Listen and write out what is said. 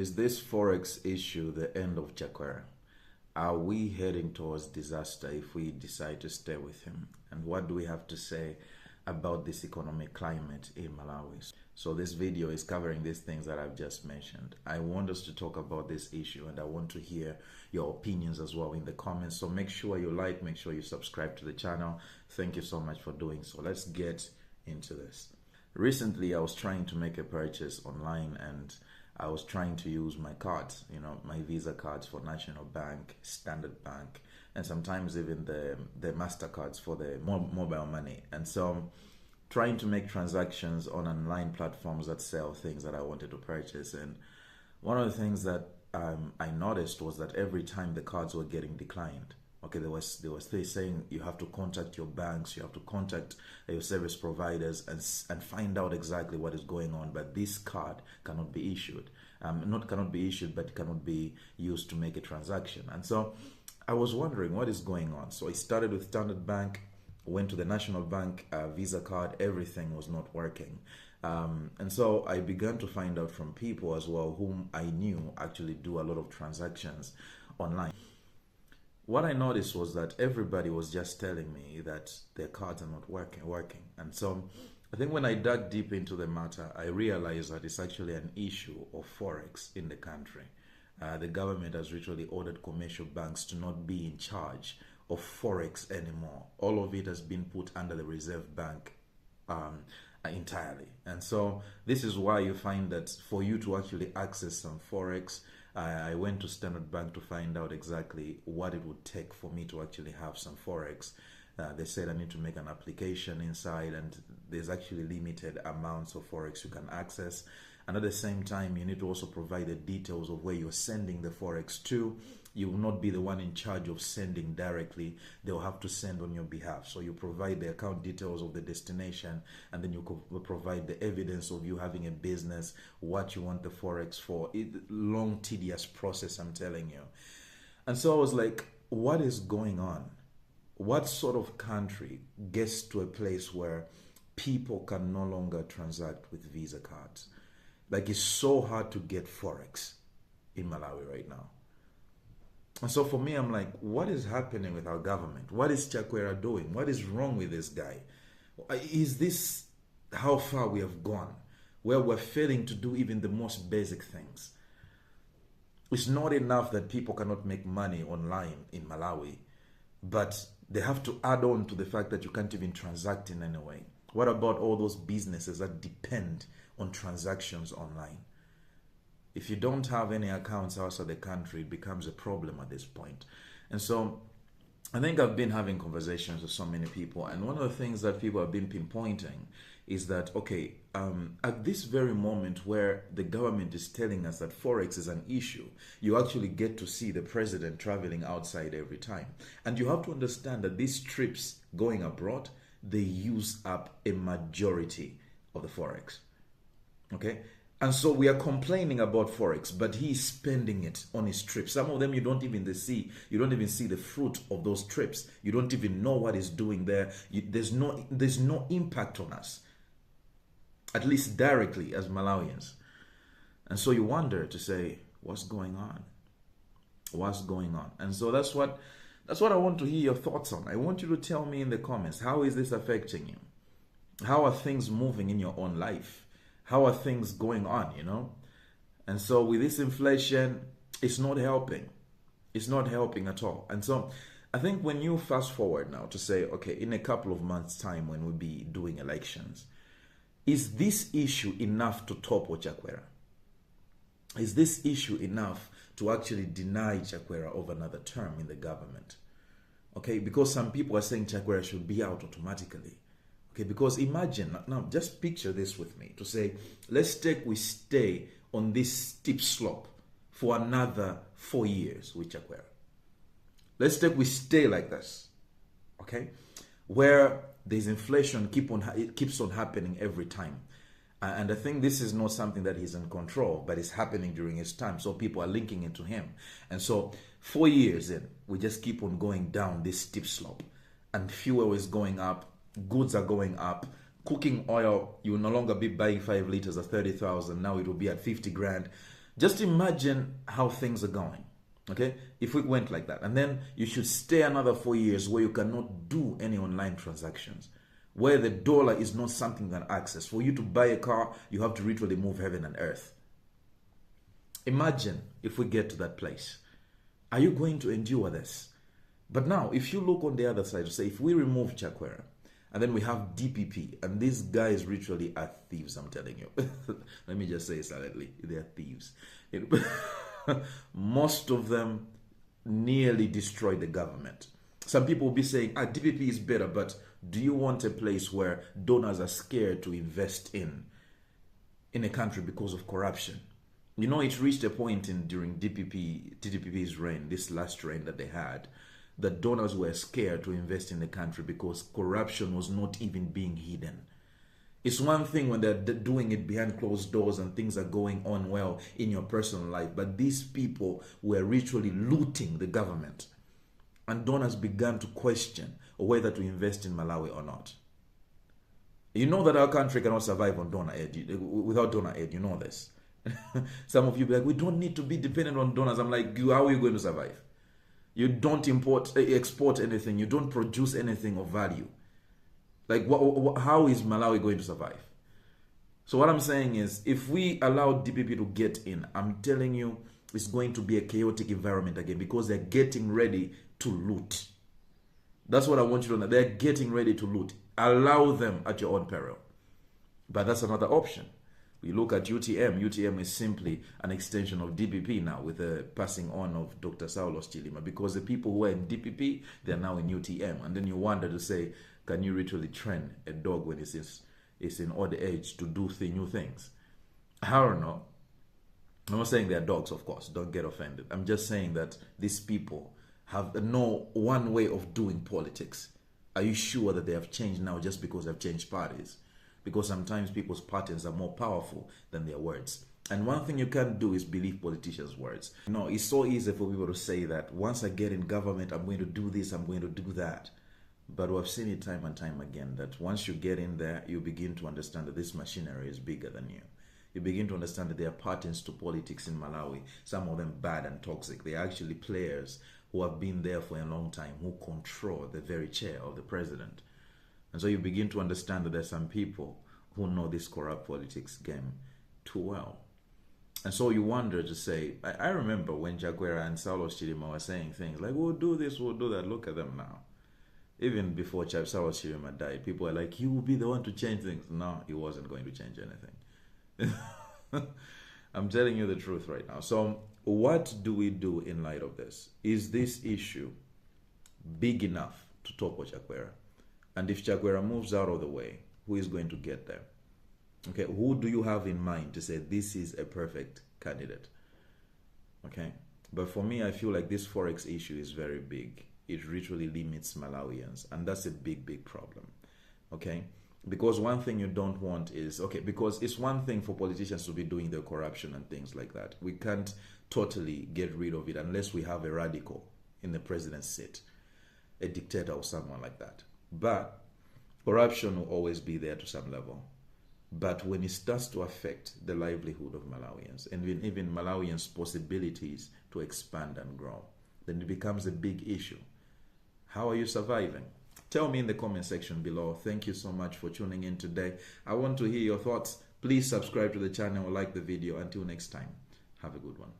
Is this Forex issue the end of Chakwera? Are we heading towards disaster if we decide to stay with him? And what do we have to say about this economic climate in Malawi? So this video is covering these things that I've just mentioned. I want us to talk about this issue, and I want to hear your opinions as well in the comments. So make sure you like, make sure you subscribe to the channel. Thank you so much for doing so. Let's get into this. Recently, I was trying to make a purchase online, and I was trying to use my cards, my Visa cards for National Bank, Standard Bank, and sometimes even the MasterCards for the mobile money. And so trying to make transactions on online platforms that sell things that I wanted to purchase. And one of the things that I noticed was that every time the cards were getting declined. Okay, they were saying you have to contact your banks, you have to contact your service providers and find out exactly what is going on. But this card cannot be issued. Not cannot be issued, but cannot be used to make a transaction. And so I was wondering what is going on. So I started with Standard Bank, went to the National Bank Visa card, everything was not working. And so I began to find out from people as well whom I knew actually do a lot of transactions online. What I noticed was that everybody was just telling me that their cards are not working. And so I think when I dug deep into the matter, I realized that it's actually an issue of Forex in the country. The government has literally ordered commercial banks to not be in charge of Forex anymore. All of it has been put under the Reserve Bank entirely. And so this is why you find that for you to actually access some Forex, I went to Standard Bank to find out exactly what it would take for me to actually have some Forex. They said I need to make an application inside, and there's actually limited amounts of Forex you can access. And at the same time, you need to also provide the details of where you're sending the Forex to. You will not be the one in charge of sending directly. They'll have to send on your behalf. So you provide the account details of the destination, and then you provide the evidence of you having a business, what you want the Forex for. Long, tedious process, I'm telling you. And so I was like, what is going on? What sort of country gets to a place where people can no longer transact with Visa cards? Like, it's so hard to get Forex in Malawi right now. And so for me, I'm like, what is happening with our government? What is Chakwera doing? What is wrong with this guy? Is this how far we have gone, where we're failing to do even the most basic things? It's not enough that people cannot make money online in Malawi, but they have to add on to the fact that you can't even transact in any way. What about all those businesses that depend on transactions online? If you don't have any accounts outside the country, it becomes a problem at this point. And so I think I've been having conversations with so many people, and one of the things that people have been pinpointing is that, okay, at this very moment where the government is telling us that Forex is an issue, you actually get to see the president traveling outside every time. And you have to understand that these trips going abroad, they use up a majority of the Forex. Okay? And so we are complaining about Forex, but he is spending it on his trips. Some of them you don't even see the fruit of those trips. You don't even know what he's doing there. There's no impact on us, at least directly as Malawians. And so you wonder to say, what's going on? What's going on? And so that's what I want to hear your thoughts on. I want you to tell me in the comments, how is this affecting you? How are things moving in your own life? How are things going on, And so with this inflation, it's not helping. It's not helping at all. And so I think when you fast forward now to say, okay, in a couple of months' time when we'll be doing elections, is this issue enough to topple Chakwera? Is this issue enough to actually deny Chakwera of another term in the government? Okay, because some people are saying Chakwera should be out automatically. Okay, because imagine, now just picture this with me, to say, we stay on this steep slope for another 4 years with Chakwera. We stay like this, okay, where there's inflation keeps on happening every time. And I think this is not something that he's in control, but it's happening during his time. So people are linking it to him. And so 4 years in, we just keep on going down this steep slope. And fuel is going up. Goods are going up. Cooking oil, you will no longer be buying 5 liters at 30,000. Now it will be at 50 grand. Just imagine how things are going. Okay, if we went like that, and then you should stay another 4 years where you cannot do any online transactions, where the dollar is not something you can access. For you to buy a car, you have to literally move heaven and earth. Imagine if we get to that place. Are you going to endure this? But now, if you look on the other side, say if we remove Chakwera, and then we have DPP, and these guys literally are thieves, I'm telling you. Let me just say it silently, they're thieves. Most of them nearly destroyed the government. Some people will be saying, DPP is better, but do you want a place where donors are scared to invest in a country because of corruption? You know, it reached a point during DPP's reign, this last reign that they had, that donors were scared to invest in the country because corruption was not even being hidden. It's one thing when they're doing it behind closed doors and things are going on well in your personal life, but these people were literally looting the government. And donors began to question whether to invest in Malawi or not. You know that our country cannot survive on donor aid. Without donor aid, you know this. Some of you be like, we don't need to be dependent on donors. I'm like, how are you going to survive? You don't export anything. You don't produce anything of value. Like, how is Malawi going to survive? So what I'm saying is, if we allow DPP to get in, I'm telling you, it's going to be a chaotic environment again because they're getting ready to loot. That's what I want you to know. They're getting ready to loot. Allow them at your own peril. But that's another option. We look at UTM. UTM is simply an extension of DPP now with the passing on of Dr. Saulos Chilima, because the people who are in DPP, they're now in UTM. And then you wonder to say, can you literally train a dog when it's in old age to do new things? I don't know. I'm not saying they're dogs, of course. Don't get offended. I'm just saying that these people have no one way of doing politics. Are you sure that they have changed now just because they've changed parties? Because sometimes people's patterns are more powerful than their words. And one thing you can't do is believe politicians' words. No, it's so easy for people to say that once I get in government, I'm going to do this, I'm going to do that. But we've seen it time and time again that once you get in there, you begin to understand that this machinery is bigger than you. You begin to understand that there are patterns to politics in Malawi, some of them bad and toxic. They are actually players who have been there for a long time, who control the very chair of the president. And so you begin to understand that there are some people who know this corrupt politics game too well. And so you wonder to say, I remember when Chakwera and Saulos Chilima were saying things like, we'll do this, we'll do that. Look at them now. Even before Saulos Chilima died, people were like, he will be the one to change things. No, he wasn't going to change anything. I'm telling you the truth right now. So what do we do in light of this? Is this issue big enough to topple Chakwera? And if Chakwera moves out of the way, who is going to get there? Okay, who do you have in mind to say this is a perfect candidate? Okay, but for me, I feel like this Forex issue is very big. It literally limits Malawians, and that's a big, big problem. Okay, because one thing you don't want is, okay, because it's one thing for politicians to be doing their corruption and things like that. We can't totally get rid of it unless we have a radical in the president's seat, a dictator or someone like that. But corruption will always be there to some level. But when it starts to affect the livelihood of Malawians and even Malawians' possibilities to expand and grow, then it becomes a big issue. How are you surviving? Tell me in the comment section below. Thank you so much for tuning in today. I want to hear your thoughts. Please subscribe to the channel or like the video. Until next time, have a good one.